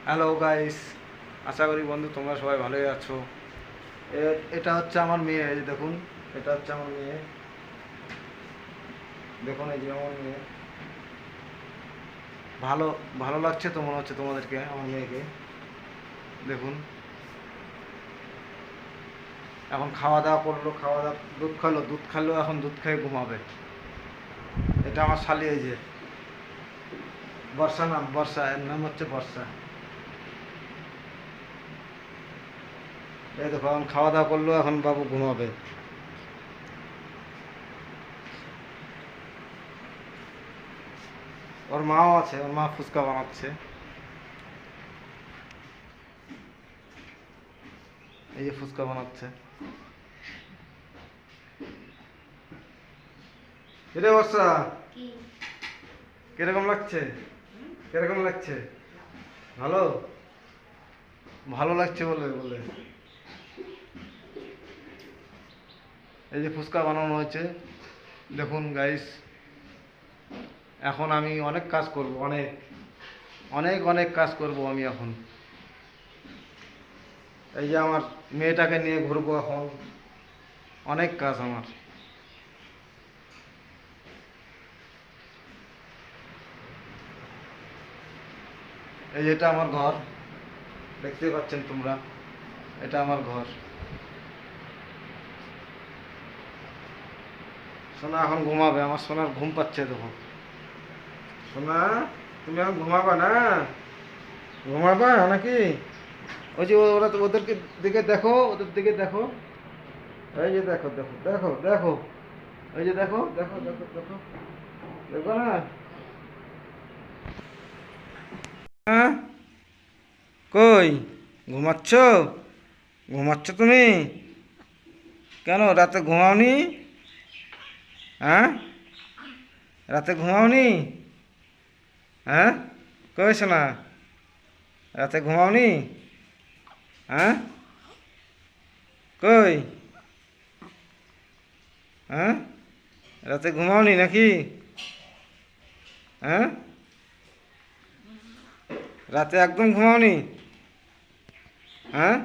Hello guys, আশা করি বন্ধু তোমরা সবাই ভালোই আছো। এটা হচ্ছে আমার মেয়ে, এই যে দেখুন, এটা হচ্ছে আমার মেয়ে। দেখুন, এই যে আমার মেয়ে। ভালো ভালো লাগছে তো মনে হচ্ছে তোমাদেরকে আমার মেয়েকে। দেখুন, এখন খাওয়া দাওয়া করলো, খাওয়া দাওয়া দুধ খালো, এখন দুধ খেয়ে ঘুমাবে। এটা আমার শালি, এই যে বর্ষা, নাম বর্ষা, এর নাম হচ্ছে বর্ষা। এই দেখো, এখন খাওয়া দাওয়া করলো, এখন বাবু ঘুমাবে। ওর মাও আছে, ওর মা ফুচকা বানাচ্ছে। এই যে ফুচকা বানাচ্ছে। এরে বর্ষা, কিরকম লাগছে? কিরকম লাগছে? ভালো? ভালো লাগছে বলে বলে এই যে ফুচকা বানানো হয়েছে। দেখুন গাইস, এখন আমি অনেক কাজ করব, অনেক অনেক অনেক কাজ করব আমি এখন। এই যে আমার মেয়েটাকে নিয়ে ঘুরবো এখন, অনেক কাজ আমার। এই যে এটা আমার ঘর, দেখতে পাচ্ছেন তোমরা, এটা আমার ঘর। সোনা এখন ঘুমাবে, আমার সোনার ঘুম পাচ্ছে। দেখো সোনা, তুমি এখন ঘুমাবা না? ঘুমাবা নাকি? ওই যে ওরা তো, ওদেরকে দিকে দেখো, ওদের দিকে দেখো। এই যে দেখো দেখো দেখো দেখো, এই যে দেখো দেখো দেখো দেখো, দেখো না? হ্যাঁ, কই ঘুমাচ্ছ? ঘুমাচ্ছ তুমি? কেন রাতে ঘুমাওনি? হ্যাঁ, রাতে ঘুমাওনি? হ্যাঁ, কই শোনা, রাতে ঘুমাওনি? হ্যাঁ, কই? হ্যাঁ, রাতে ঘুমাওনি নাকি? হ্যাঁ, রাতে একদম ঘুমাওনি? হ্যাঁ।